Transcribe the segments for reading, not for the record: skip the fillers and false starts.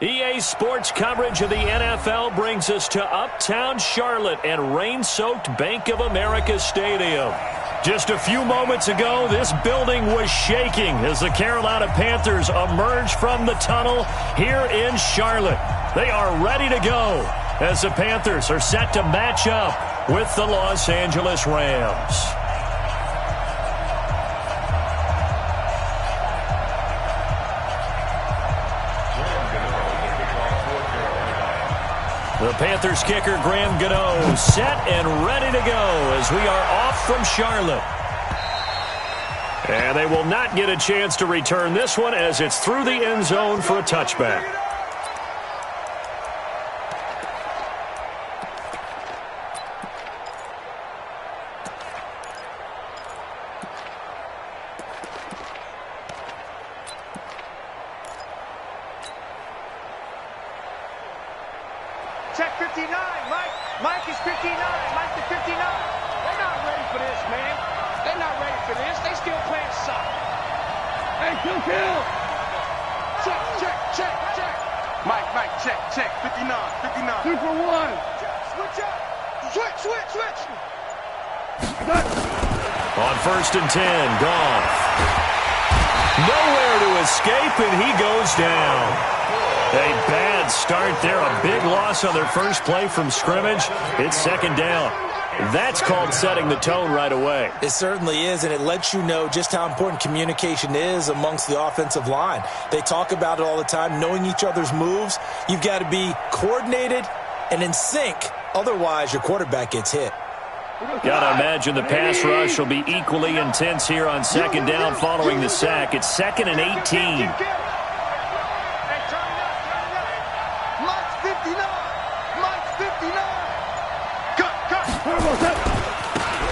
EA Sports coverage of the NFL brings us to Uptown Charlotte and rain-soaked Bank of America Stadium. Just a few moments ago, this building was shaking as the Carolina Panthers emerged from the tunnel here in Charlotte. They are ready to go as the Panthers are set to match up with the Los Angeles Rams. The Panthers kicker, Graham Gano, set and ready to go as we are off from Charlotte. And they will not get a chance to return this one as it's through the end zone for a touchback. Check 59, Mike. Mike is 59. Mike is 59. They're not ready for this, man. They're not ready for this. They still playing soccer. Hey, kill. Check. Mike, check. 59. 2 for 1. Switch up. Switch. On 1st and 10, Goff. Nowhere to escape, and he goes down. A bad start there. A big loss on their first play from scrimmage. It's 2nd down. That's called setting the tone right away. It certainly is, and it lets you know just how important communication is amongst the offensive line. They talk about it all the time, knowing each other's moves. You've got to be coordinated and in sync. Otherwise, your quarterback gets hit. Gotta imagine the pass rush will be equally intense here on 2nd down following the sack. It's 2nd and 18.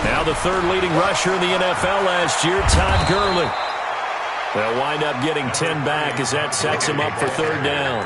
Now the 3rd leading rusher in the NFL last year, Todd Gurley. They'll wind up getting 10 back as that sets him up for 3rd down.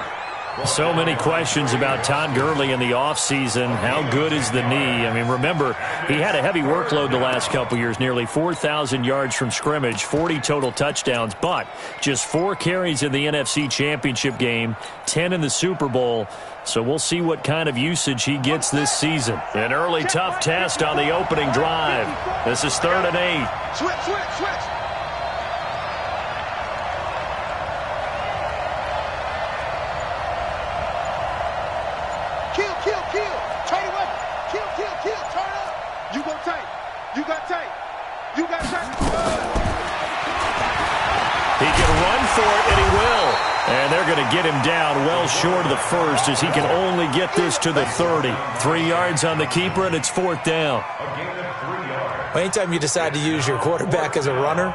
So many questions about Todd Gurley in the offseason. How good is the knee? I mean, remember, he had a heavy workload the last couple years, nearly 4,000 yards from scrimmage, 40 total touchdowns, but just 4 carries in the NFC Championship game, 10 in the Super Bowl. So we'll see what kind of usage he gets this season. An early tough test on the opening drive. This is 3rd and 8. Switch. Kill. Turn it up. Kill. Turn up. You got tape. He can run for it, and he will. And they're going to get him down well short of the 1st as he can only get this to the 30. 3 yards on the keeper, and it's 4th down. Anytime you decide to use your quarterback as a runner,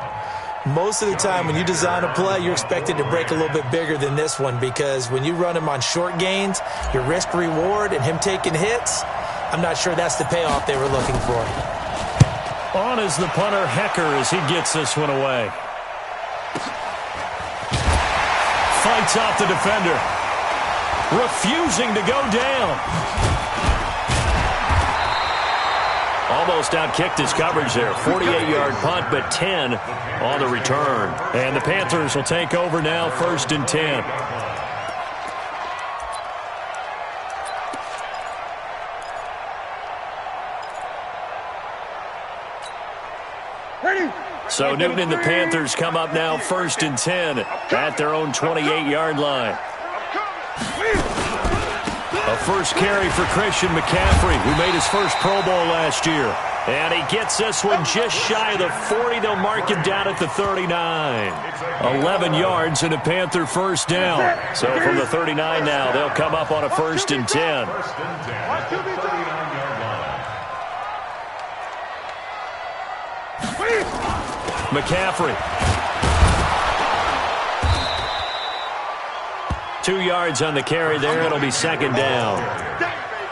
most of the time when you design a play, you're expected to break a little bit bigger than this one, because when you run him on short gains, your risk-reward and him taking hits, I'm not sure that's the payoff they were looking for. On is the punter, Hecker, as he gets this one away. Fights off the defender. Refusing to go down. Almost outkicked his coverage there. 48-yard punt, but 10 on the return. And the Panthers will take over now, 1st and 10. So Newton and the Panthers come up now 1st and 10 at their own 28-yard line. A first carry for Christian McCaffrey, who made his first Pro Bowl last year. And he gets this one just shy of the 40. They'll mark him down at the 39. 11 yards and a Panther 1st down. So from the 39 now, they'll come up on a 1st and 10. McCaffrey. 2 yards on the carry there. It'll be 2nd down.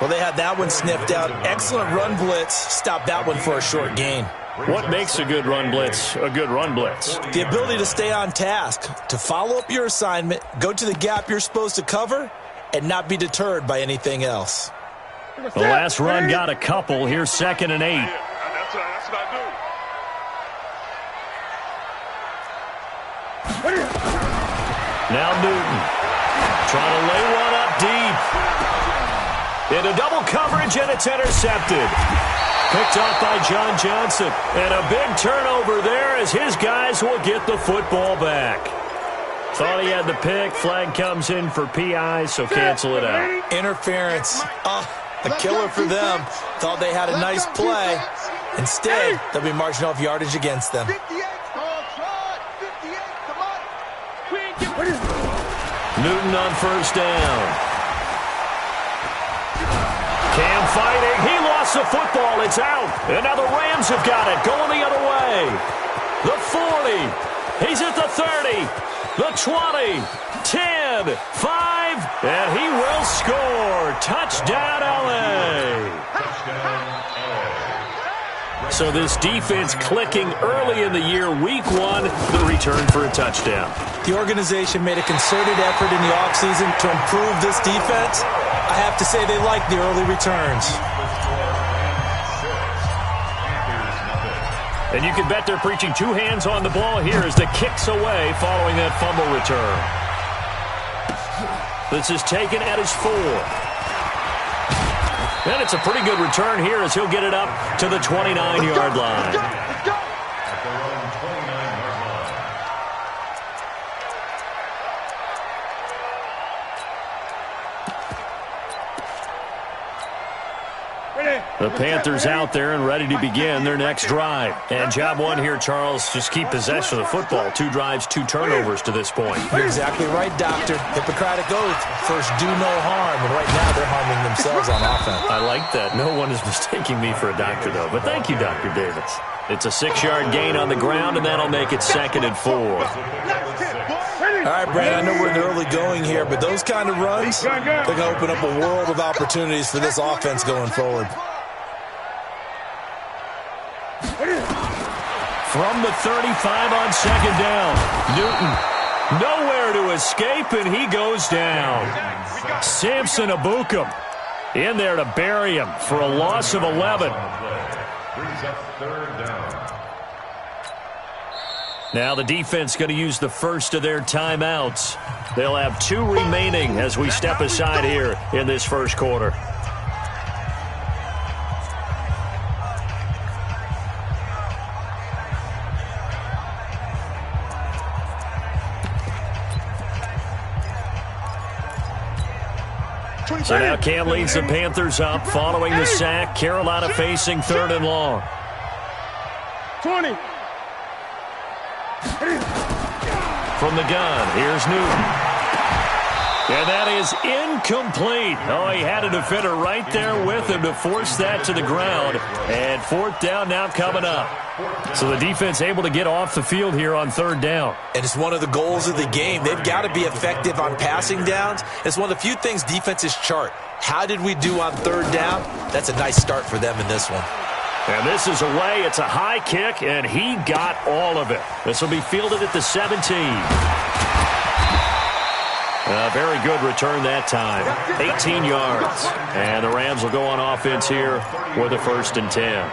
Well, they had that one sniffed out. Excellent run blitz. Stopped that one for a short gain. What makes a good run blitz a good run blitz? The ability to stay on task, to follow up your assignment, go to the gap you're supposed to cover, and not be deterred by anything else. The last run got a couple. Here's 2nd and 8. That's what I do. Now Newton Trying to lay one up deep. Into double coverage, and it's intercepted. Picked off by John Johnson. And a big turnover there as his guys will get the football back. Thought he had the pick. Flag comes in for PI, so cancel it out. Interference. A killer for them. Thought they had a nice play. Instead, they'll be marching off yardage against them. Newton on first down. Cam fighting. He lost the football. It's out. And now the Rams have got it. Going the other way. The 40. He's at the 30. The 20. 10. 5. And he will score. Touchdown, LA. So this defense clicking early in the year. Week 1, the return for a touchdown. The organization made a concerted effort in the offseason to improve this defense. I have to say they like the early returns. And you can bet they're preaching 2 hands on the ball here as the kick's away following that fumble return. This is taken at his 4. And it's a pretty good return here as he'll get it up to the 29-yard line. The Panthers out there and ready to begin their next drive. And job 1 here, Charles, just keep possession of the football. 2 drives, 2 turnovers to this point. You're exactly right, Doctor. Hippocratic oath. First, do no harm. And right now, they're harming themselves on offense. I like that. No one is mistaking me for a doctor, though. But thank you, Dr. Davis. It's a 6-yard gain on the ground, and that'll make it 2nd and 4. All right, Brad, I know we're in the early going here, but those kind of runs, they're going to open up a world of opportunities for this offense going forward. From the 35 on 2nd down, Newton nowhere to escape, and he goes down. Samson Abukum in there to bury him for a loss of 11. Now the defense going to use the first of their timeouts. They'll have 2 remaining as we step aside here in this first quarter. So now Cam leads the Panthers up following the sack. Carolina facing 3rd and long. 20. From the gun, here's Newton. And that is incomplete. Oh, he had a defender right there with him to force that to the ground. And 4th down now coming up. So the defense able to get off the field here on 3rd down. And it's one of the goals of the game. They've got to be effective on passing downs. It's one of the few things defenses chart. How did we do on 3rd down? That's a nice start for them in this one. And this is away. It's a high kick, and he got all of it. This will be fielded at the 17. A very good return that time. 18 yards. And the Rams will go on offense here with a 1st and 10.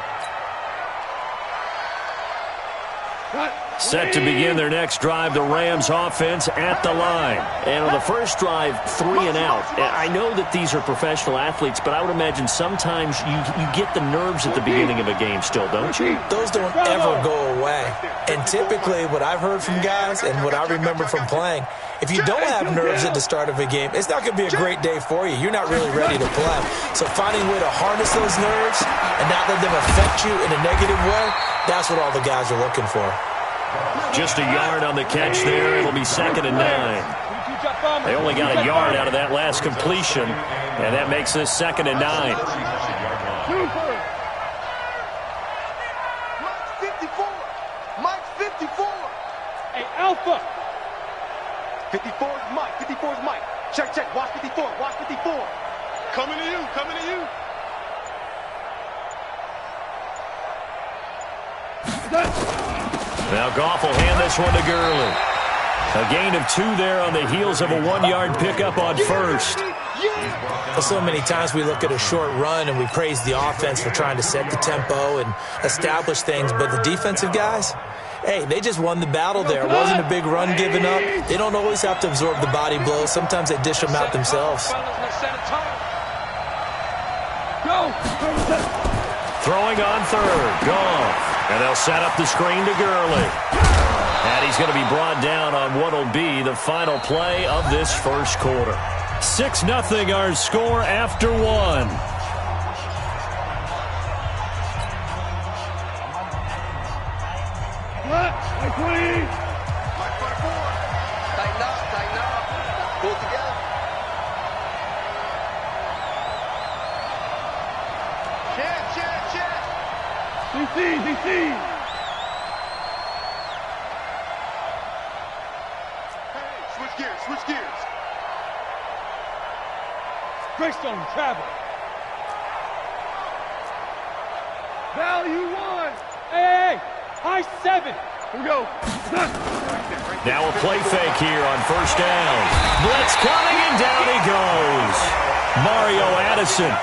Set to begin their next drive, the Rams offense at the line. And on the first drive, 3 and out. I know that these are professional athletes, but I would imagine sometimes you get the nerves at the beginning of a game still, don't you? Those don't ever go away. And typically what I've heard from guys and what I remember from playing, if you don't have nerves at the start of a game, it's not going to be a great day for you. You're not really ready to play. So finding a way to harness those nerves and not let them affect you in a negative way, that's what all the guys are looking for. Just a yard on the catch there. It'll be 2nd and 9. They only got a yard out of that last completion, and that makes this 2nd and 9. Mike's 54. Hey, Alpha. 54 is Mike. 54 is Mike. Check. Watch 54. Watch 54. Coming to you. Now Goff will hand this one to Gurley. A gain of 2 there on the heels of a 1-yard pickup on first. Well, so many times we look at a short run and we praise the offense for trying to set the tempo and establish things, but the defensive guys, hey, they just won the battle there. It wasn't a big run given up. They don't always have to absorb the body blows. Sometimes they dish them out themselves. Throwing on third. Gone. And they'll set up the screen to Gurley. And he's going to be brought down on what will be the final play of this first quarter. 6-0 our score after one. Tighten up. Pull it together. Check. DC. Hey, switch gears. Greystone, travel. Value 1. Hey, high 7. Here we go. Now a play fake here on first down. Blitz coming, and down he goes. Mario Addison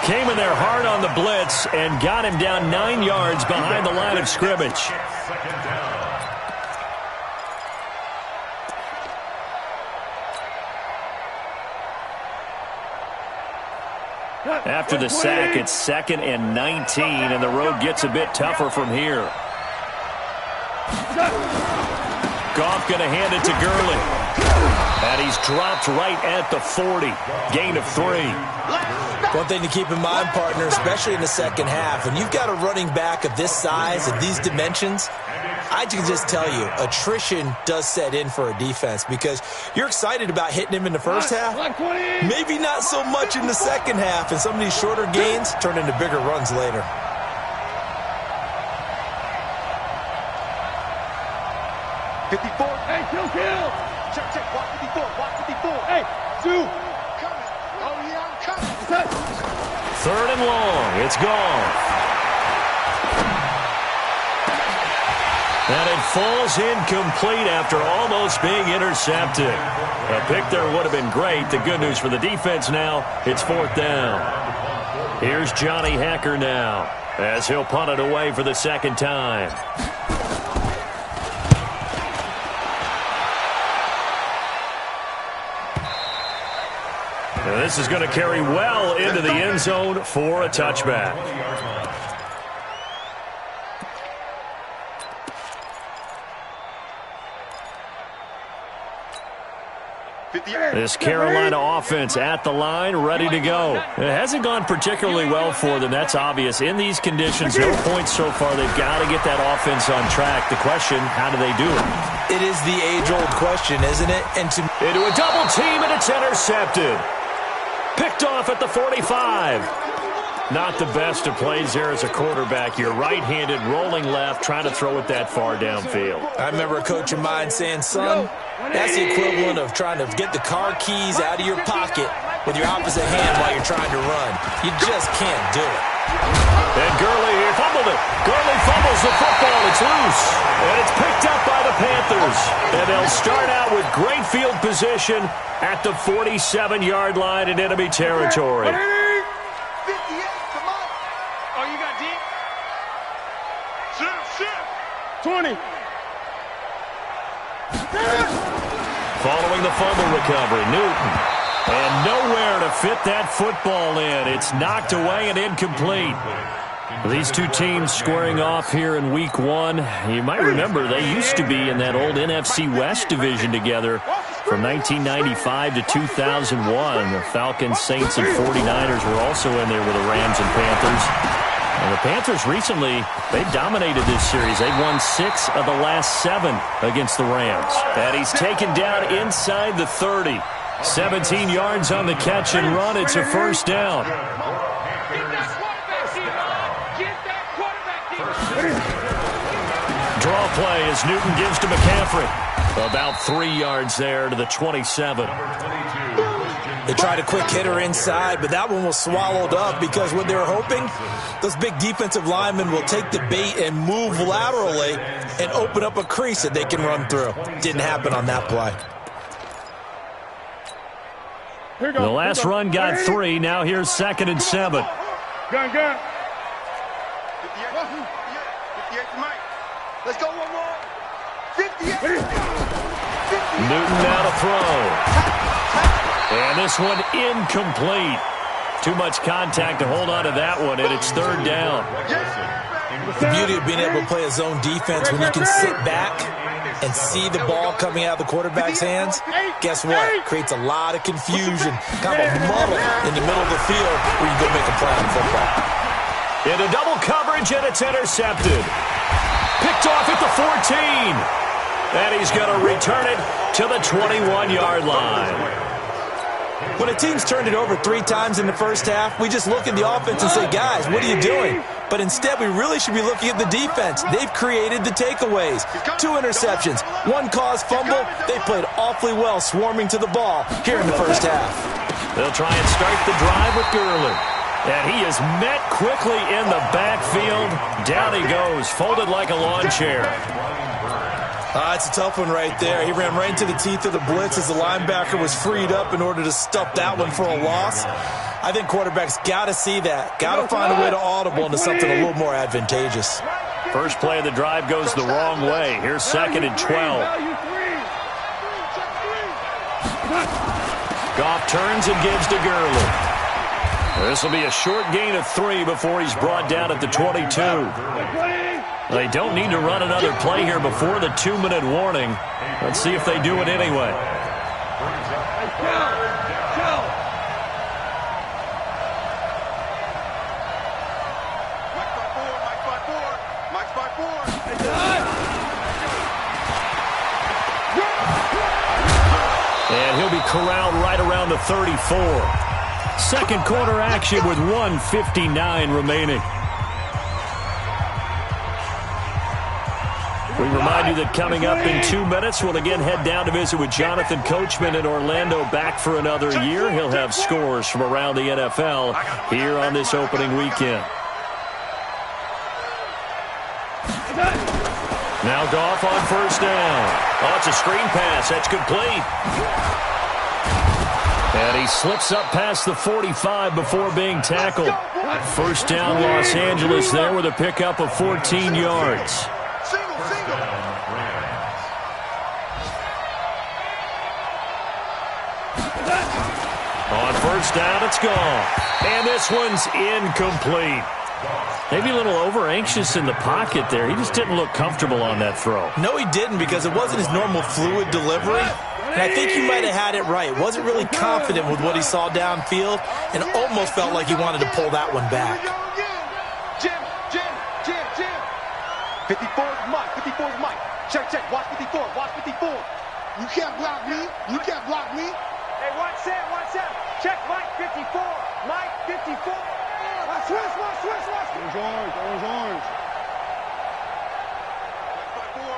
came in there hard on the blitz and got him down 9 yards behind the line of scrimmage. After the sack, it's 2nd and 19, and the road gets a bit tougher from here. Goff going to hand it to Gurley. And he's dropped right at the 40. Gain of 3. One thing to keep in mind, partner, especially in the second half, when you've got a running back of this size and these dimensions, I can just tell you, attrition does set in for a defense because you're excited about hitting him in the first half. Maybe not so much in the second half, and some of these shorter gains turn into bigger runs later. Hey, kill. Check. Walk 54. Hey, 2. Coming. Oh, yeah, I'm coming. 3rd and long. It's gone. And it falls incomplete after almost being intercepted. A pick there would have been great. The good news for the defense now, it's 4th down. Here's Johnny Hacker now as he'll punt it away for the second time. And this is going to carry well into the end zone for a touchback. This Carolina offense at the line, ready to go. It hasn't gone particularly well for them. That's obvious. In these conditions, no points so far. They've got to get that offense on track. The question, how do they do it? It is the age-old question, isn't it? And into a double team, and it's intercepted. Picked off at the 45. Not the best of plays there as a quarterback. You're right-handed, rolling left, trying to throw it that far downfield. I remember a coach of mine saying, son, that's the equivalent of trying to get the car keys out of your pocket with your opposite hand while you're trying to run. You just can't do it. And Gurley here fumbled it. Gurley fumbles the football. It's loose. And it's picked up by the Panthers. And they'll start out with great field position at the 47-yard line in enemy territory. 58, come on. Oh, you got deep? Shift. 20. Following the fumble recovery, Newton. And nowhere to fit that football in. It's knocked away and incomplete. These two teams squaring off here in Week 1. You might remember they used to be in that old NFC West division together from 1995 to 2001. The Falcons, Saints, and 49ers were also in there with the Rams and Panthers. And the Panthers recently, they've dominated this series. They've won 6 of the last 7 against the Rams. And he's taken down inside the 30. 17 yards on the catch and run. It's a first down. Draw play as Newton gives to McCaffrey. About 3 yards there to the 27. They tried a quick hitter inside, but that one was swallowed up because what they were hoping, those big defensive linemen will take the bait and move laterally and open up a crease that they can run through. Didn't happen on that play. The last run got 3. Now here's 2nd and 7. Gun. 58 to Mike. Let's go one more. 58. Newton now to throw. And this one incomplete. Too much contact to hold on to that one, and it's 3rd down. The beauty of being able to play a zone defense when you can sit back and see the ball coming out of the quarterback's hands, guess what? Creates a lot of confusion, kind of a muddle in the middle of the field where you go make a play on football. Into double coverage, and it's intercepted. Picked off at the 14. And he's going to return it to the 21-yard line. When a team's turned it over 3 times in the first half, we just look at the offense and say, guys, what are you doing? But instead, we really should be looking at the defense. They've created the takeaways. 2 interceptions, 1 caused fumble. They played awfully well swarming to the ball here in the first half. They'll try and start the drive with Gurley. And he is met quickly in the backfield. Down he goes, folded like a lawn chair. It's a tough one right there. He ran right into the teeth of the blitz as the linebacker was freed up in order to stuff that one for a loss. I think quarterbacks got to see that. Got to find a way to audible into something a little more advantageous. First play of the drive goes the wrong way. Here's 2nd and 12. Goff turns and gives to Gurley. This will be a short gain of 3 before he's brought down at the 22. They don't need to run another play here before the 2-minute warning. Let's see if they do it anyway. And he'll be corralled right around the 34. Second quarter action with 1:59 remaining. We remind you that coming up in 2 minutes, we'll again head down to visit with Jonathan Coachman in Orlando, back for another year. He'll have scores from around the NFL here on this opening weekend. Now Goff on first down. Oh, it's a screen pass. That's complete. And he slips up past the 45 before being tackled. First down, Los Angeles there with a pickup of 14 yards. On first down, it's gone. And this one's incomplete. Maybe a little over-anxious in the pocket there. He just didn't look comfortable on that throw. No, he didn't, because it wasn't his normal fluid delivery. And I think he might have had it right. Wasn't really confident with what he saw downfield and almost felt like he wanted to pull that one back. Jim. 54 is Mike. 54 is Mike. Check. Watch 54. You can't block me. Hey, watch Sam. Check Mike 54. Mike 54. Watch switch. Orange.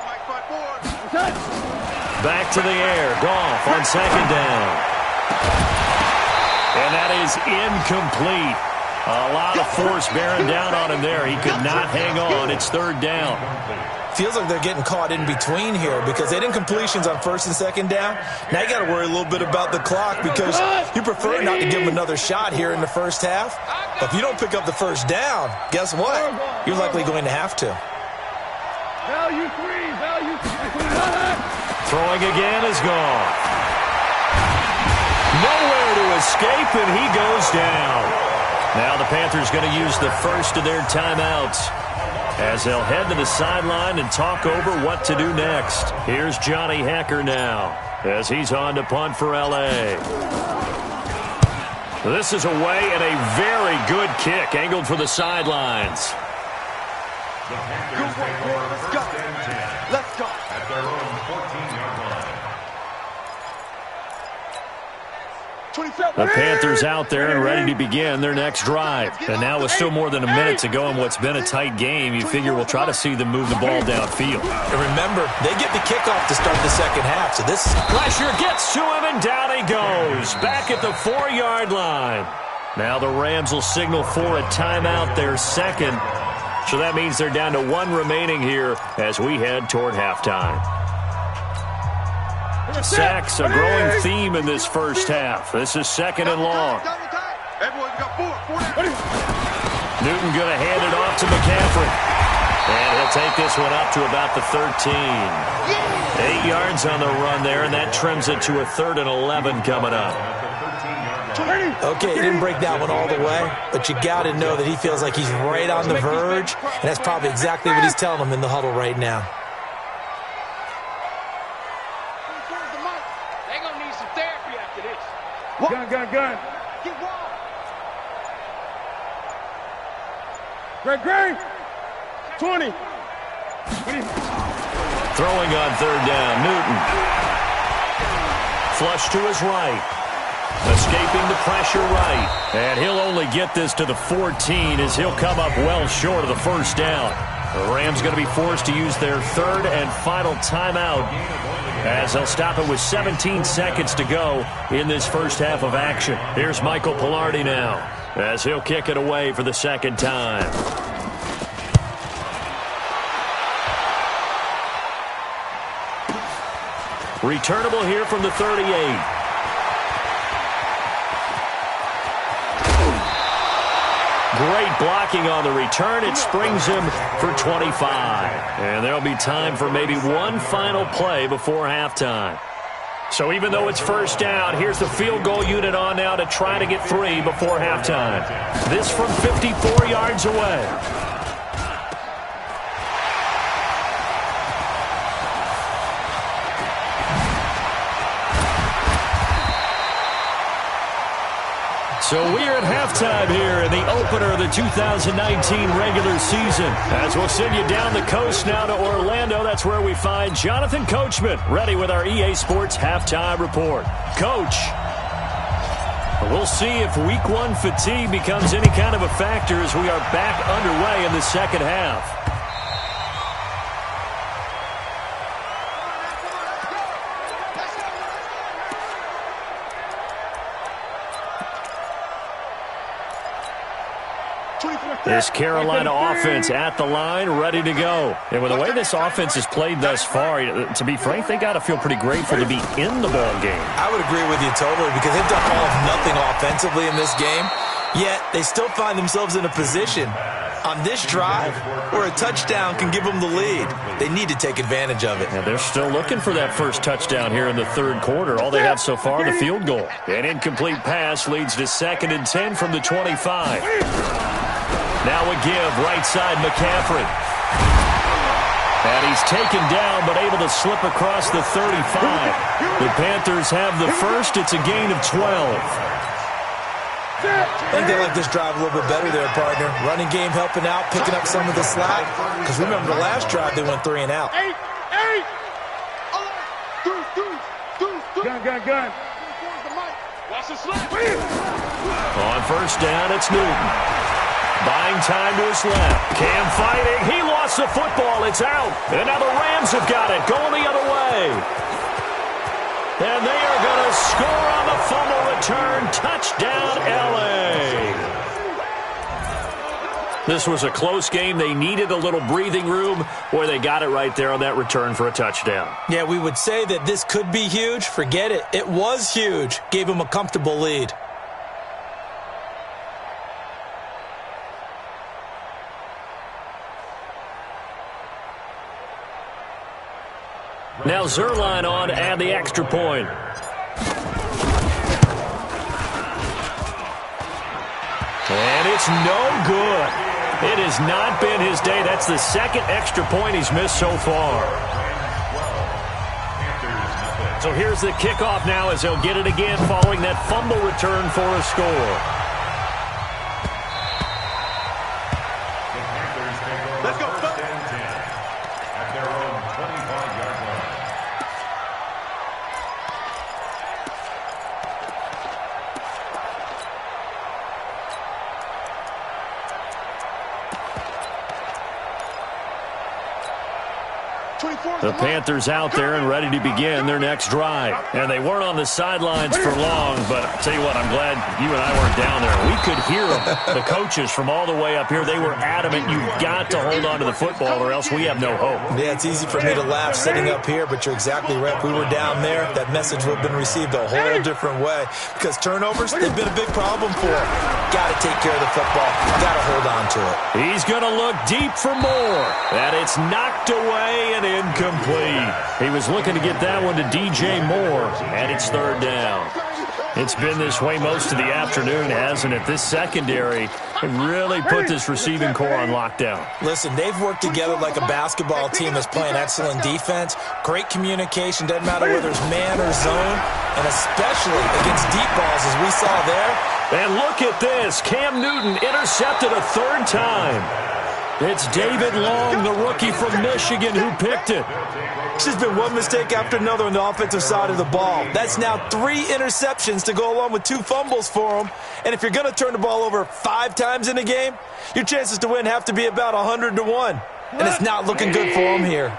Mike 54. Back to the air. Goff on second down. And that is incomplete. A lot of force bearing down on him there. He could not hang on. It's 3rd down. Feels like they're getting caught in between here because they didn't completions on 1st and 2nd down. Now you got to worry a little bit about the clock because you prefer not to give them another shot here in the first half. But if you don't pick up the first down, guess what? You're likely going to have to. Value 3. Throwing again is gone. Nowhere to escape, and he goes down. Now the Panthers going to use the first of their timeouts as they'll head to the sideline and talk over what to do next. Here's Johnny Hacker now as he's on to punt for L.A. This is away and a very good kick angled for the sidelines. Let's go. At their own 14-yard line. The Panthers out there and ready to begin their next drive. And now with still more than a minute to go in what's been a tight game, you figure we'll try to see them move the ball downfield. And remember, they get the kickoff to start the second half, so this pressure gets to him, and down he goes. Back at the 4-yard line. Now the Rams will signal for a timeout, their second. So that means they're down to 1 remaining here as we head toward halftime. Sacks, a growing theme in this first half. This is 2nd and long. Everyone's got 4. Newton going to hand it off to McCaffrey. And he'll take this one up to about the 13. 8 yards on the run there, and that trims it to a 3rd and 11 coming up. Okay, he didn't break that one all the way, but you got to know that he feels like he's right on the verge, and that's probably exactly what he's telling them in the huddle right now. They're going to need some therapy after this. Gun. Get wall. Greg. 20. Throwing on 3rd down, Newton. Flush to his right. Escaping the pressure right. And he'll only get this to the 14 as he'll come up well short of the 1st down. The Rams going to be forced to use their 3rd and final timeout as they'll stop it with 17 seconds to go in this first half of action. Here's Michael Pilardi now as he'll kick it away for the 2nd time. Returnable here from the 38. Great blocking on the return. It springs him for 25. And there'll be time for maybe one final play before halftime. So even though it's 1st down, here's the field goal unit on now to try to get 3 before halftime. This from 54 yards away. So we're at halftime here in the opener of the 2019 regular season. As we'll send you down the coast now to Orlando, that's where we find Jonathan Coachman, ready with our EA Sports halftime report. Coach, we'll see if week 1 fatigue becomes any kind of a factor as we are back underway in the 2nd half. This Carolina offense at the line, ready to go. And with the way this offense has played thus far, to be frank, they got to feel pretty grateful to be in the ball game. I would agree with you totally because they've done all of nothing offensively in this game, yet they still find themselves in a position on this drive where a touchdown can give them the lead. They need to take advantage of it. And they're still looking for that first touchdown here in the 3rd quarter. All they have so far, the field goal. An incomplete pass leads to 2nd and 10 from the 25. Now a give, right side McCaffrey. And he's taken down but able to slip across the 35. The Panthers have the first. It's a gain of 12. I think they like this drive a little bit better there, partner. Running game helping out, picking up some of the slack. Because remember the last drive, they went 3 and out. Gun. Watch the slip. On 1st down, it's Newton. Buying time to his left. Cam fighting. He lost the football. It's out. And now the Rams have got it. Going the other way. And they are going to score on the fumble return. Touchdown, L.A. This was a close game. They needed a little breathing room. Boy, they got it right there on that return for a touchdown. Yeah, we would say that this could be huge. Forget it. It was huge. Gave them a comfortable lead. Now Zerline on to add the extra point. And it's no good. It has not been his day. That's the 2nd extra point he's missed so far. So here's the kickoff now as they'll get it again following that fumble return for a score. Let's go. At their own 25-yard line. The Panthers out there and ready to begin their next drive. And they weren't on the sidelines for long, but I'll tell you what, I'm glad you and I weren't down there. We could hear them, the coaches from all the way up here. They were adamant, you've got to hold on to the football or else we have no hope. Yeah, it's easy for me to laugh sitting up here, but you're exactly right. If we were down there, that message would have been received a whole different way because turnovers, they've been a big problem for them. Got to take care of the football. Got to hold on to it. He's going to look deep for more. And it's knocked away and incomplete. He was looking to get that one to DJ Moore, and it's third down. It's been this way most of the afternoon, hasn't it? This secondary really put this receiving core on lockdown. Listen, they've worked together like a basketball team that's playing excellent defense. Great communication, doesn't matter whether it's man or zone, and especially against deep balls as we saw there. And look at this. Cam Newton intercepted a third time. It's David Long, the rookie from Michigan, who picked it. It's just been one mistake after another on the offensive side of the ball. That's now 3 interceptions to go along with 2 fumbles for him. And if you're going to turn the ball over 5 times in a game, your chances to win have to be about 100-1. And it's not looking good for him here.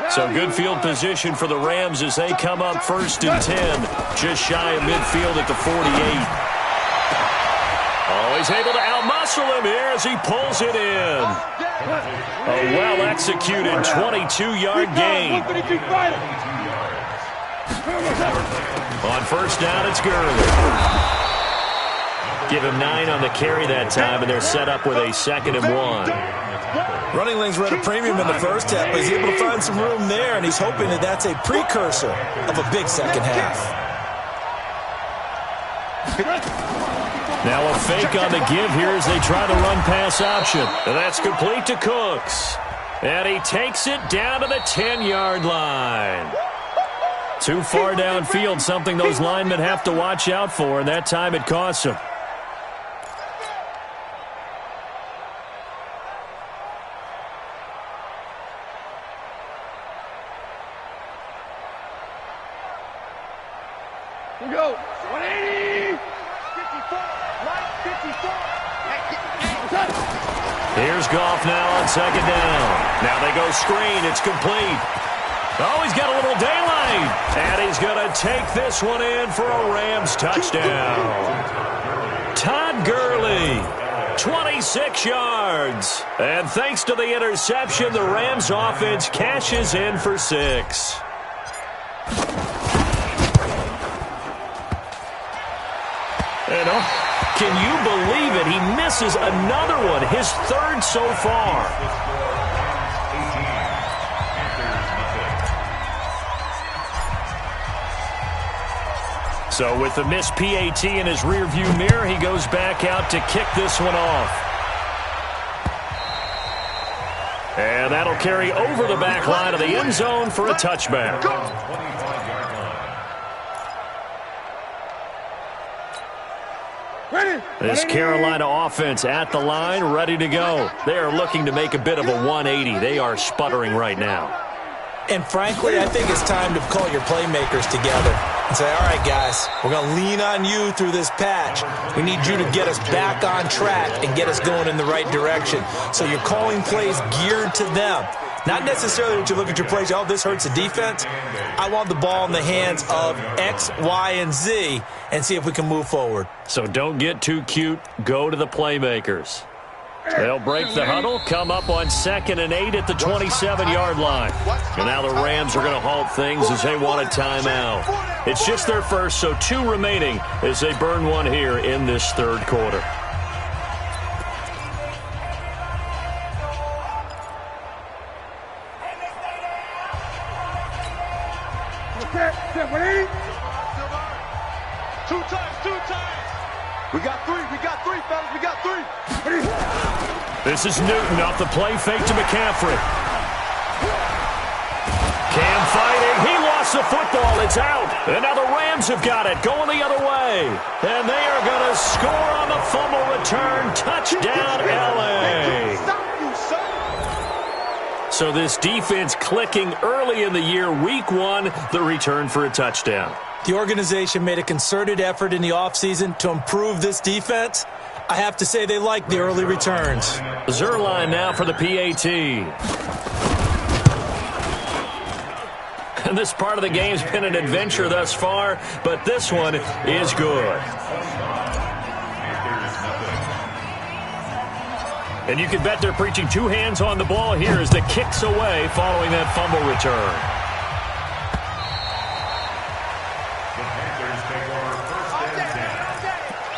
So good field position for the Rams as they come up 1st and 10, just shy of midfield at the 48. Oh, he's able to outmuscle him here as he pulls it in. A well-executed 22-yard gain. On 1st down, it's Gurley. Give him 9 on the carry that time, and they're set up with a 2nd and 1. Running lanes were at a premium in the first half, but he's able to find some room there, and he's hoping that that's a precursor of a big second half. Now a fake on the give here as they try to run pass option. And that's complete to Cooks. And he takes it down to the 10-yard line. Too far downfield, something those linemen have to watch out for, and that time it costs them. Here we go. 180. 54. Here's Goff now on 2nd down. Now they go screen. It's complete. Oh, he's got a little daylight. And he's going to take this one in for a Rams touchdown. Todd Gurley, 26 yards. And thanks to the interception, the Rams offense cashes in for 6. Can you believe it? He misses another one, his 3rd so far. So with the missed PAT in his rearview mirror, he goes back out to kick this one off. And that'll carry over the back line of the end zone for a touchback. This Carolina offense at the line, ready to go. They are looking to make a bit of a 180. They are sputtering right now. And frankly, I think it's time to call your playmakers together and say, all right, guys, we're going to lean on you through this patch. We need you to get us back on track and get us going in the right direction. So you're calling plays geared to them. Not necessarily that you look at your plays, oh, this hurts the defense. I want the ball in the hands of X, Y, and Z and see if we can move forward. So don't get too cute. Go to the playmakers. They'll break the huddle, come up on 2nd and 8 at the 27-yard line. And now the Rams are going to halt things as they want a timeout. It's just their first, so 2 remaining as they burn one here in this 3rd quarter. We got 3, fellas, we got 3. This is Newton off the play fake to McCaffrey. Cam fighting, he lost the football, it's out. And now the Rams have got it, going the other way. And they are going to score on the fumble return, touchdown LA. So this defense clicking early in the year, week 1, the return for a touchdown. The organization made a concerted effort in the offseason to improve this defense. I have to say they like the early returns. Zerline now for the PAT. And this part of the game's been an adventure thus far, but this one is good. And you can bet they're preaching two hands on the ball here as the kick's away following that fumble return. The Panthers take over first and 10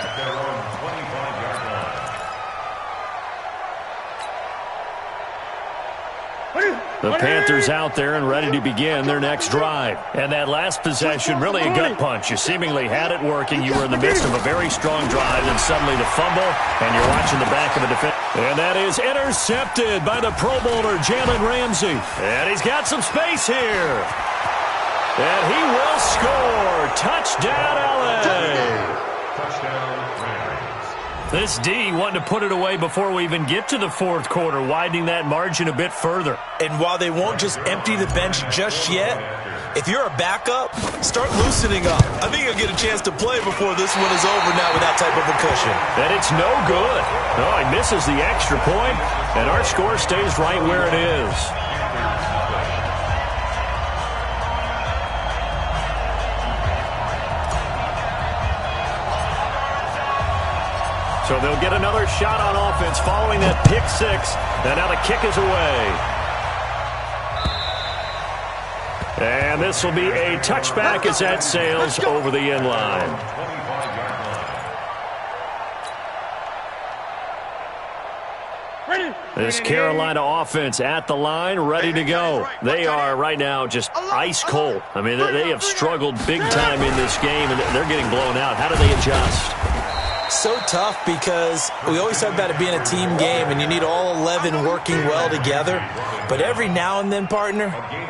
at their own 25-yard line. The Panthers out there and ready to begin their next drive. And that last possession, really a gut punch. You seemingly had it working. You were in the midst of a very strong drive, and suddenly the fumble, and you're watching the back of a defense. And that is intercepted by the Pro Bowler, Jalen Ramsey. And he's got some space here. And he will score. Touchdown, L.A. Touchdown, Rams. This D wanting to put it away before we even get to the fourth quarter, widening that margin a bit further. And while they won't just empty the bench just yet, if you're a backup, start loosening up. I think you'll get a chance to play before this one is over now with that type of a cushion. And it's no good. Oh, he misses the extra point, and our score stays right where it is. So they'll get another shot on offense following that pick six. And now the kick is away. And this will be a touchback as that sails over the end line. 25-yard line. This Carolina offense at the line, ready to go. They are right now just ice cold. I mean, they have struggled big time in this game, and they're getting blown out. How do they adjust? So tough because we always talk about it being a team game and you need all 11 working well together. But every now and then, partner,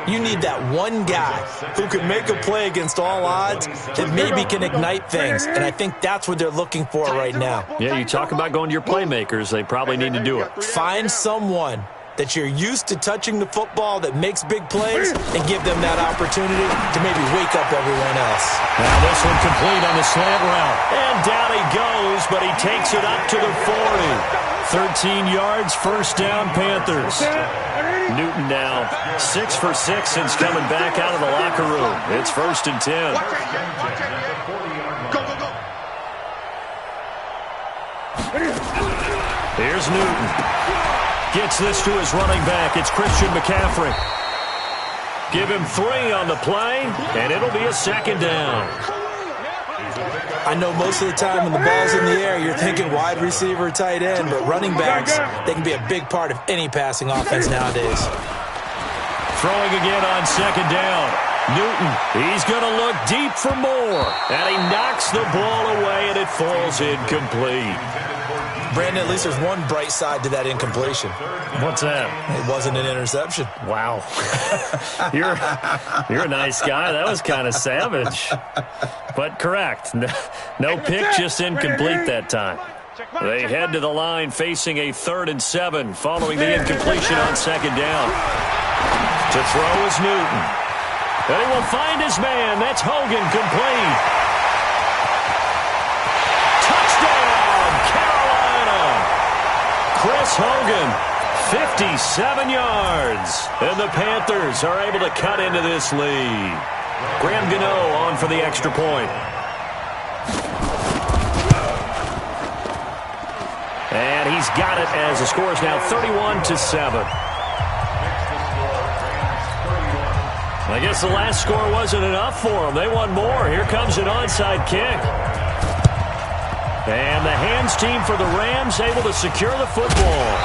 you need that one guy who can make a play against all odds that maybe can ignite things. And I think that's what they're looking for right now. Yeah, you talk about going to your playmakers. They probably need to do it. Find someone that you're used to touching the football that makes big plays and give them that opportunity to maybe wake up everyone else. Now this one complete on the slant route. And down he goes, but he takes it up to the 40. 13 yards, first down, Panthers. Newton now 6 for 6 since coming back out of the locker room. It's first and 10. Here's Newton. Gets this to his running back. It's Christian McCaffrey. Give him 3 on the play, and it'll be a second down. I know most of the time when the ball's in the air, you're thinking wide receiver, tight end, but running backs, they can be a big part of any passing offense nowadays. Throwing again on second down. Newton, he's going to look deep for more. And he knocks the ball away, and it falls incomplete. Brandon, at least there's one bright side to that incompletion. What's that? It wasn't an interception. Wow. You're a nice guy. That was kind of savage. But correct. No pick, just incomplete that time. They head to the line facing a 3rd and 7 following the incompletion on second down. To throw is Newton. And he will find his man. That's Hogan, complete. Chris Hogan, 57 yards. And the Panthers are able to cut into this lead. Graham Gano on for the extra point. And he's got it as the score is now 31-7. I guess the last score wasn't enough for them. They want more. Here comes an onside kick. And the hands team for the Rams able to secure the football.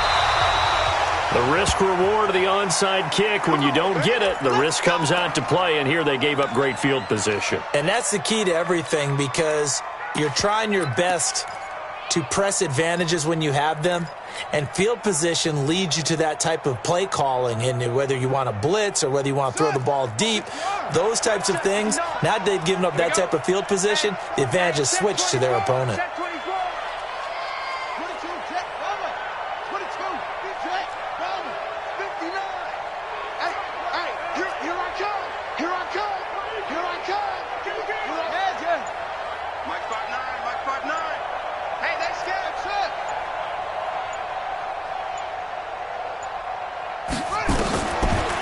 The risk-reward of the onside kick, when you don't get it, the risk comes out to play, and here they gave up great field position. And that's the key to everything because you're trying your best to press advantages when you have them, and field position leads you to that type of play calling, and whether you want to blitz or whether you want to throw the ball deep, those types of things, now that they've given up that type of field position, the advantage is switched to their opponent.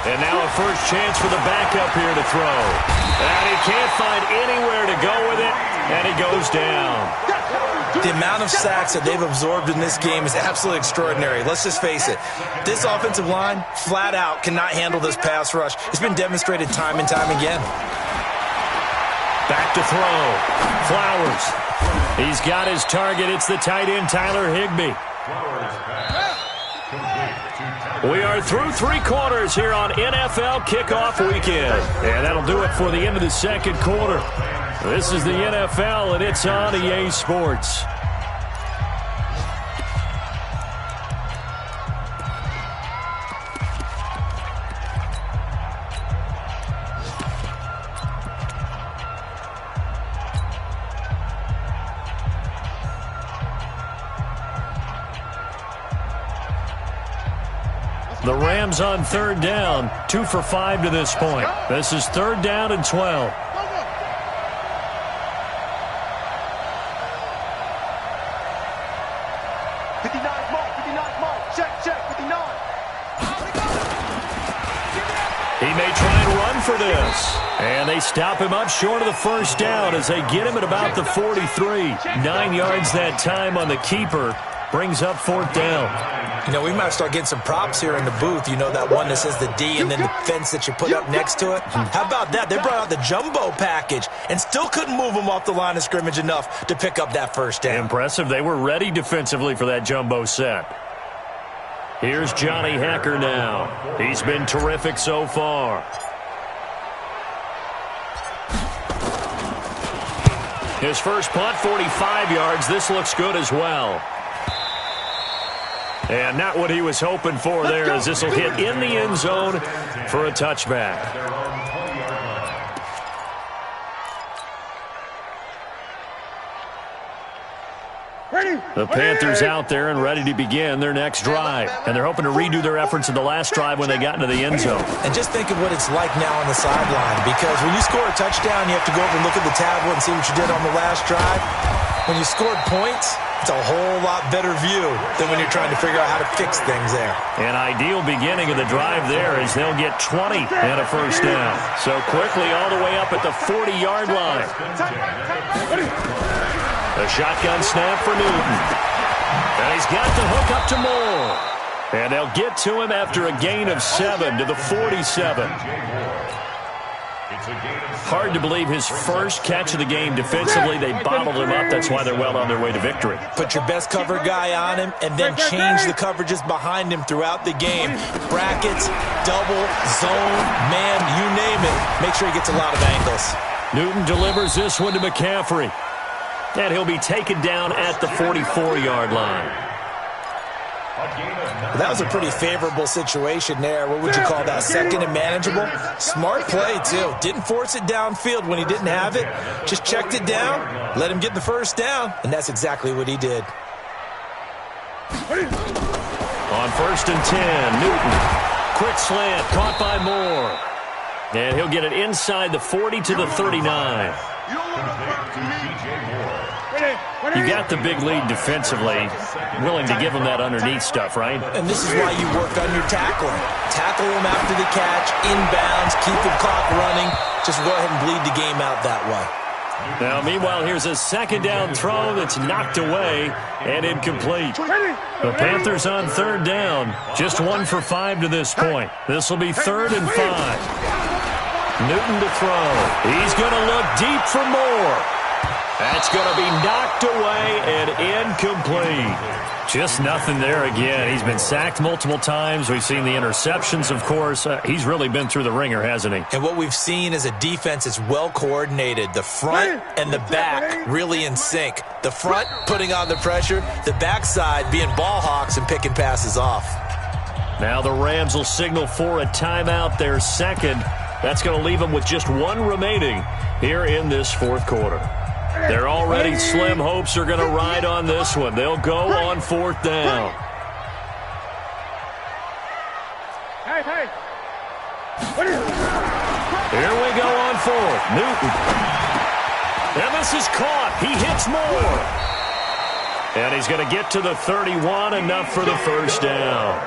And now a first chance for the backup here to throw. And he can't find anywhere to go with it, and he goes down. The amount of sacks that they've absorbed in this game is absolutely extraordinary. Let's just face it. This offensive line, flat out, cannot handle this pass rush. It's been demonstrated time and time again. Back to throw. Flowers. He's got his target. It's the tight end, Tyler Higbee. We are through 3 quarters here on NFL Kickoff Weekend. And that'll do it for the end of the second quarter. This is the NFL, and it's on EA Sports. The Rams on third down, 2 for 5 to this point. This is third down and 12. He may try and run for this. And they stop him up short of the first down as they get him at about the 43. 9 yards that time on the keeper. Brings up fourth down. You know, we might start getting some props here in the booth. You know, that one that says the D and then the fence that you put up next to it. How about that? They brought out the jumbo package and still couldn't move them off the line of scrimmage enough to pick up that first down. Impressive. They were ready defensively for that jumbo set. Here's Johnny Hacker now. He's been terrific so far. His first punt, 45 yards. This looks good as well. And not what he was hoping for there, as this will hit in the end zone for a touchback. The Panthers out there and ready to begin their next drive. And they're hoping to redo their efforts in the last drive when they got into the end zone. And just think of what it's like now on the sideline, because when you score a touchdown, you have to go over and look at the tablet and see what you did on the last drive. When you scored points, it's a whole lot better view than when you're trying to figure out how to fix things there. An ideal beginning of the drive there is they'll get 20 and a first down. So quickly all the way up at the 40-yard line. A shotgun snap for Newton. And he's got the hook up to Moore. And they'll get to him after a gain of 7 to the 47. Hard to believe his first catch of the game defensively. They bottled him up. That's why they're well on their way to victory. Put your best cover guy on him and then change the coverages behind him throughout the game. Brackets, double, zone, man, you name it. Make sure he gets a lot of angles. Newton delivers this one to McCaffrey. And he'll be taken down at the 44-yard line. Well, that was a pretty favorable situation there. What would you call that? Second and manageable? Smart play, too. Didn't force it downfield when he didn't have it. Just checked it down, let him get the first down, and that's exactly what he did. On first and 10, Newton. Quick slant, caught by Moore. And he'll get it inside the 40 to the 39. You got the big lead defensively, willing to give him that underneath stuff, right? And this is why you work on your tackling. Tackle him after the catch, inbounds, keep the clock running. Just go ahead and bleed the game out that way. Now, meanwhile, here's a second down throw that's knocked away and incomplete. The Panthers on third down, just 1 for 5 to this point. This will be 3rd and 5. Newton to throw. He's going to look deep for Moore. That's going to be knocked away and incomplete. Just nothing there again. He's been sacked multiple times. We've seen the interceptions, of course. He's really been through the ringer, hasn't he? And what we've seen is a defense that's well coordinated. The front and the back really in sync. The front putting on the pressure. The backside being ball hawks and picking passes off. Now the Rams will signal for a timeout, their second. That's going to leave them with just 1 remaining here in this fourth quarter. Their already slim hopes are going to ride on this one. They'll go on 4th down. Hey. Here we go on 4th. Newton. And this is caught. He hits Moore. And he's going to get to the 31, enough for the first down.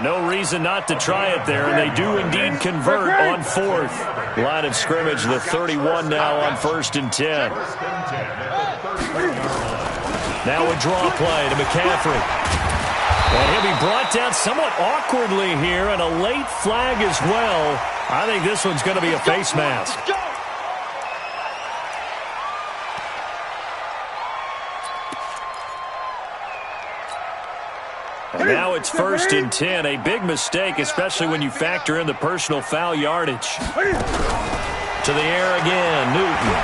No reason not to try it there, and they do indeed convert on 4th. Line of scrimmage, the 31 now on 1st and 10. Now a draw play to McCaffrey. And he'll be brought down somewhat awkwardly here, and a late flag as well. I think this one's going to be a face mask. And now it's 1st and 10. A big mistake, especially when you factor in the personal foul yardage. To the air again, Newton.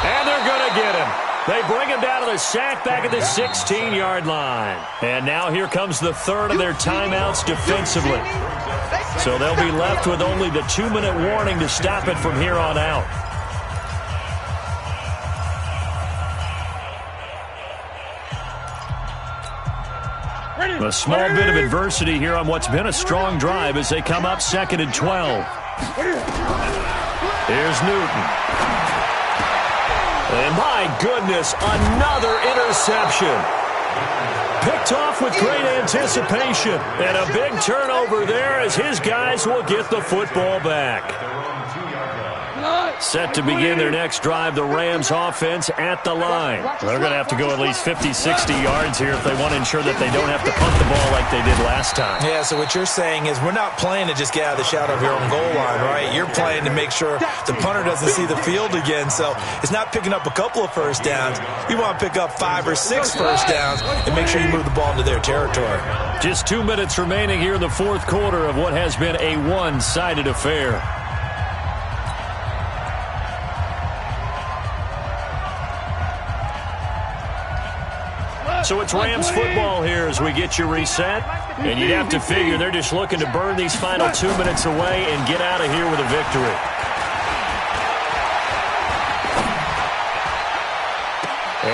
And they're going to get him. They bring him down to the sack back at the 16-yard line. And now here comes the third of their timeouts defensively. So they'll be left with only the 2-minute warning to stop it from here on out. A small bit of adversity here on what's been a strong drive as they come up 2nd and 12. Here's Newton. And my goodness, another interception. Picked off with great anticipation. And a big turnover there as his guys will get the football back. Set to begin their next drive, the Rams offense at the line. They're going to have to go at least 50, 60 yards here if they want to ensure that they don't have to punt the ball like they did last time. Yeah, so what you're saying is we're not playing to just get out of the shadow of your own goal line, right? You're playing to make sure the punter doesn't see the field again. So it's not picking up a couple of first downs. You want to pick up 5 or 6 first downs and make sure you move the ball into their territory. Just 2 minutes remaining here in the 4th quarter of what has been a one-sided affair. So it's Rams football here as we get you reset. And you'd have to figure they're just looking to burn these final 2 minutes away and get out of here with a victory.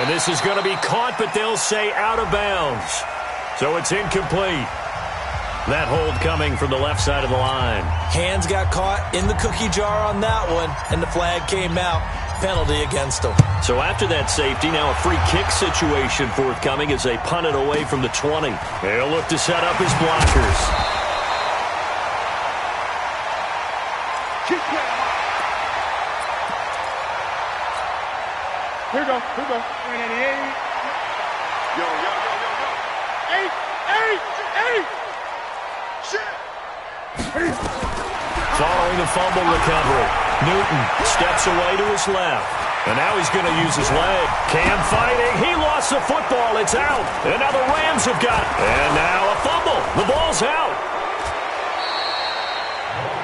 And this is going to be caught, but they'll say out of bounds. So it's incomplete. That hold coming from the left side of the line. Hands got caught in the cookie jar on that one, and the flag came out. Penalty against them. So after that safety, now a free kick situation forthcoming as they punt it away from the 20. They'll look to set up his blockers. Here we go. 188. Yo. 8. Following the fumble recovery, Newton steps away to his left. And now he's going to use his leg. Cam fighting. He lost the football. It's out. And now the Rams have got it. And now a fumble. The ball's out.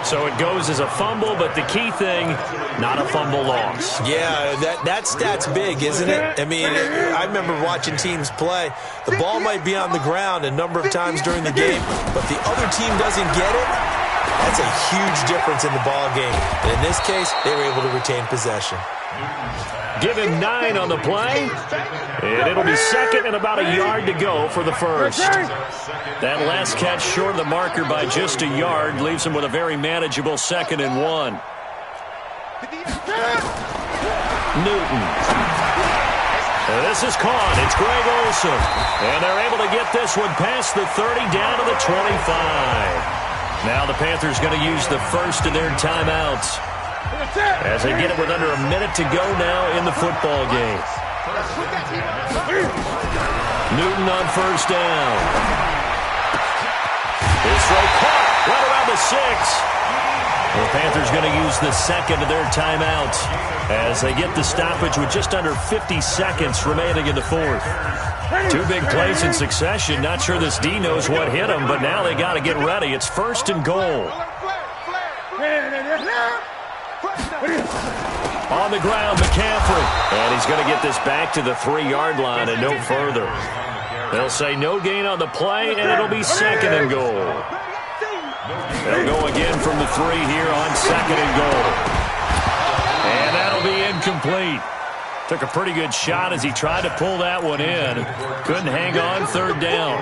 So it goes as a fumble, but the key thing, not a fumble loss. Yeah, that stat's big, isn't it? I mean, I remember watching teams play. The ball might be on the ground a number of times during the game, but the other team doesn't get it. That's a huge difference in the ball game. And in this case, they were able to retain possession. Give him 9 on the play. And it'll be 2nd and about a yard to go for the first. That last catch short of the marker by just a yard leaves him with a very manageable 2nd and 1. Newton. And this is caught. It's Greg Olsen. And they're able to get this one past the 30 down to the 25. Now the Panthers going to use the first of their timeouts as they get it with under a minute to go now in the football game. Newton on first down. His throw caught right around the 6. The Panthers going to use the second of their timeouts as they get the stoppage with just under 50 seconds remaining in the 4th. 2 big plays in succession. Not sure this D knows what hit him, but now they got to get ready. It's 1st and goal. On the ground, McCaffrey. And he's going to get this back to the 3-yard line and no further. They'll say no gain on the play, and it'll be 2nd and goal. They'll go again from the 3 here on 2nd and goal. And that'll be incomplete. Took a pretty good shot as he tried to pull that one in. Couldn't hang on, 3rd down.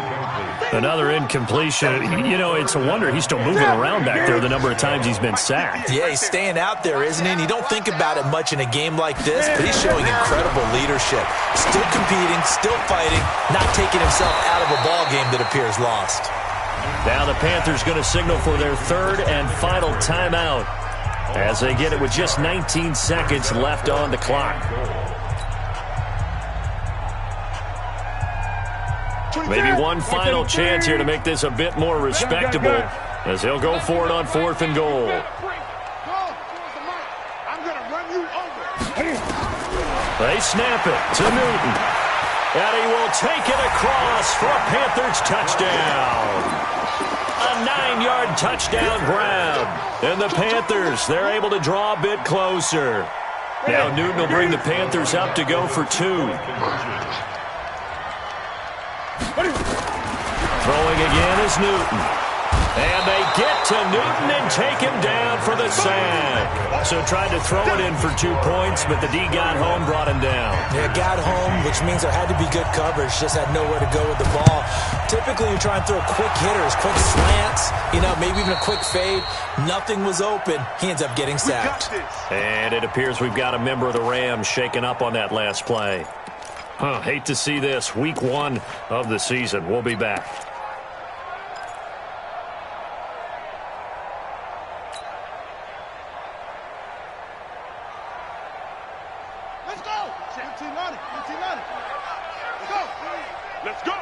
Another incompletion. You know, it's a wonder he's still moving around back there the number of times he's been sacked. Yeah, he's staying out there, isn't he? And you don't think about it much in a game like this, but he's showing incredible leadership. Still competing, still fighting, not taking himself out of a ball game that appears lost. Now the Panthers going to signal for their third and final timeout as they get it with just 19 seconds left on the clock. Maybe one final chance here to make this a bit more respectable as he'll go for it on 4th and goal. They snap it to Newton. And he will take it across for a Panthers touchdown. A 9-yard touchdown grab. And the Panthers, they're able to draw a bit closer. Now Newton will bring the Panthers up to go for 2. Throwing again is Newton. And they get to Newton and take him down for the sack. So tried to throw it in for 2 points, but the D got home, brought him down. Yeah, got home, which means there had to be good coverage. Just had nowhere to go with the ball. Typically, you try and throw quick hitters, quick slants, maybe even a quick fade. Nothing was open. He ends up getting sacked. And it appears we've got a member of the Rams shaken up on that last play. Hate to see this. Week 1 of the season. We'll be back. Let's go.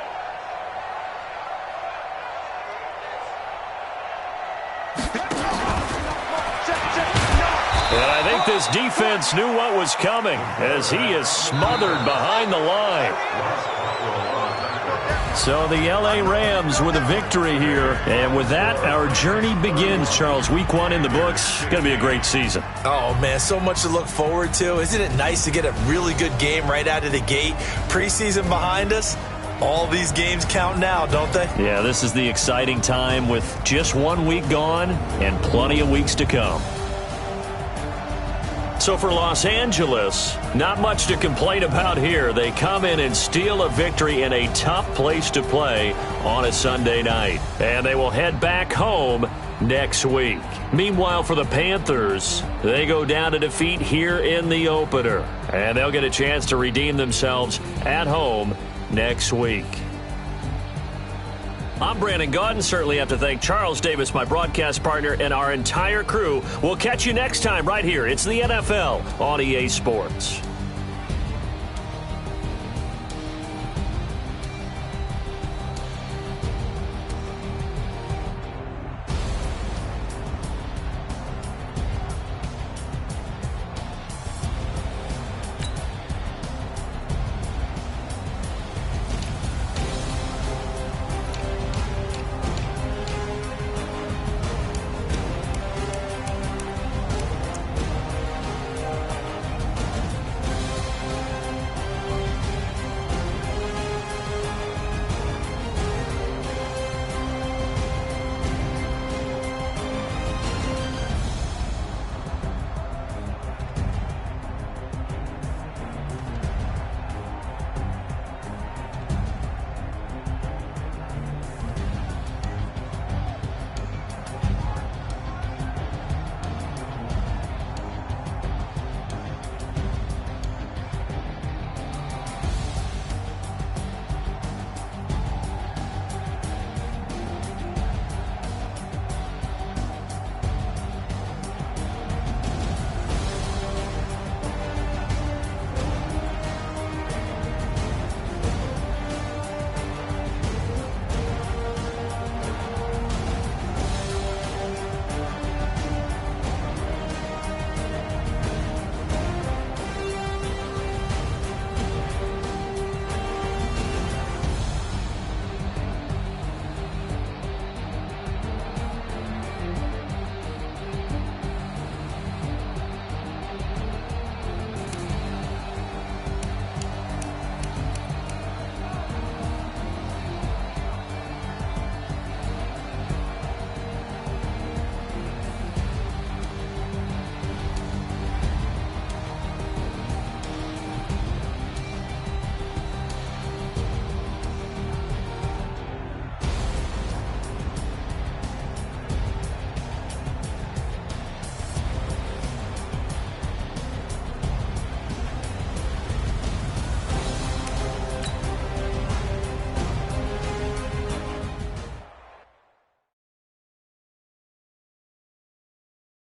And I think this defense knew what was coming as he is smothered behind the line. So the L.A. Rams with a victory here. And with that, our journey begins, Charles. Week 1 in the books. Going to be a great season. Oh, man, so much to look forward to. Isn't it nice to get a really good game right out of the gate? Preseason behind us. All these games count now, don't they? Yeah, this is the exciting time with just 1 week gone and plenty of weeks to come. So for Los Angeles, not much to complain about here. They come in and steal a victory in a tough place to play on a Sunday night. And they will head back home next week. Meanwhile, for the Panthers, they go down to defeat here in the opener. And they'll get a chance to redeem themselves at home next week. I'm Brandon Gaudin. Certainly have to thank Charles Davis, my broadcast partner, and our entire crew. We'll catch you next time right here. It's the NFL on EA Sports.